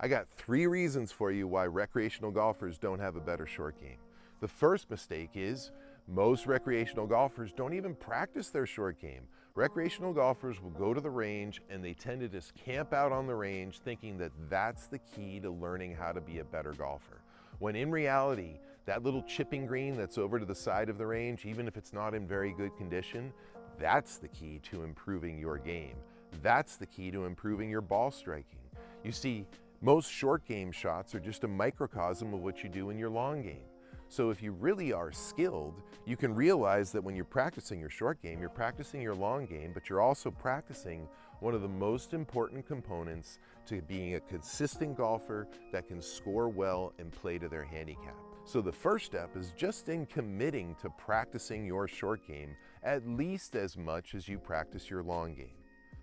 I got 3 reasons for you why recreational golfers don't have a better short game. The first mistake is most recreational golfers don't even practice their short game. Recreational golfers will go to the range and they tend to just camp out on the range thinking that that's the key to learning how to be a better golfer. When in reality, that little chipping green that's over to the side of the range, even if it's not in very good condition, that's the key to improving your game. That's the key to improving your ball striking. You see, most short game shots are just a microcosm of what you do in your long game. So if you really are skilled, you can realize that when you're practicing your short game, you're practicing your long game, but you're also practicing one of the most important components to being a consistent golfer that can score well and play to their handicap. So the first step is just in committing to practicing your short game at least as much as you practice your long game.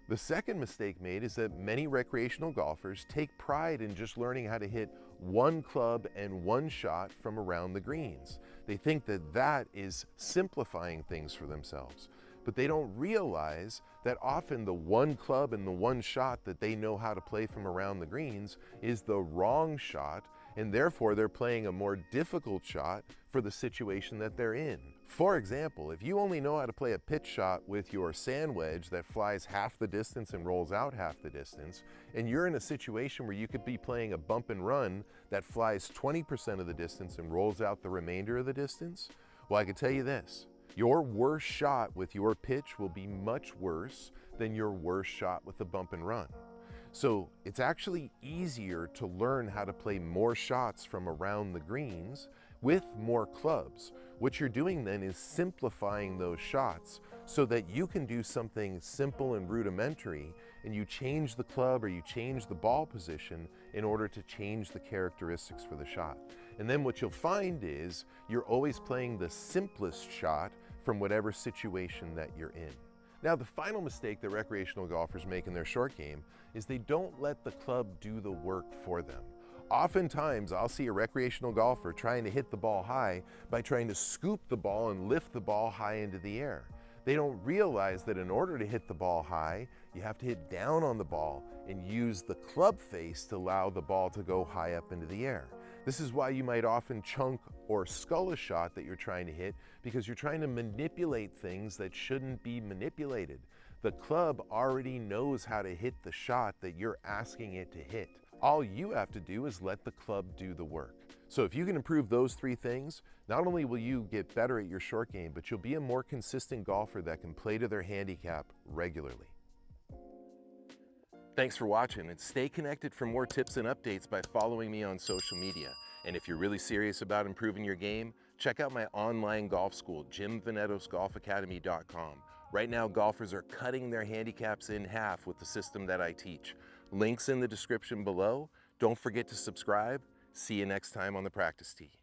The second mistake made is that many recreational golfers take pride in just learning how to hit one club and one shot from around the greens. They think that that is simplifying things for themselves, but they don't realize that often the one club and the one shot that they know how to play from around the greens is the wrong shot, and therefore they're playing a more difficult shot for the situation that they're in. For example, if you only know how to play a pitch shot with your sand wedge that flies half the distance and rolls out half the distance, and you're in a situation where you could be playing a bump and run that flies 20% of the distance and rolls out the remainder of the distance, well, I can tell you this, your worst shot with your pitch will be much worse than your worst shot with a bump and run. So it's actually easier to learn how to play more shots from around the greens with more clubs. What you're doing then is simplifying those shots so that you can do something simple and rudimentary, and you change the club or you change the ball position in order to change the characteristics for the shot. And then what you'll find is you're always playing the simplest shot from whatever situation that you're in. Now, the final mistake that recreational golfers make in their short game is they don't let the club do the work for them. Oftentimes, I'll see a recreational golfer trying to hit the ball high by trying to scoop the ball and lift the ball high into the air. They don't realize that in order to hit the ball high, you have to hit down on the ball and use the club face to allow the ball to go high up into the air. This is why you might often chunk or scull a shot that you're trying to hit, because you're trying to manipulate things that shouldn't be manipulated. The club already knows how to hit the shot that you're asking it to hit. All you have to do is let the club do the work. So if you can improve those 3 things, not only will you get better at your short game, but you'll be a more consistent golfer that can play to their handicap regularly. Thanks for watching, and stay connected for more tips and updates by following me on social media. And if you're really serious about improving your game, check out my online golf school, JimVenetosGolfAcademy.com. Right now, golfers are cutting their handicaps in half with the system that I teach. Links in the description below. Don't forget to subscribe. See you next time on the practice tee.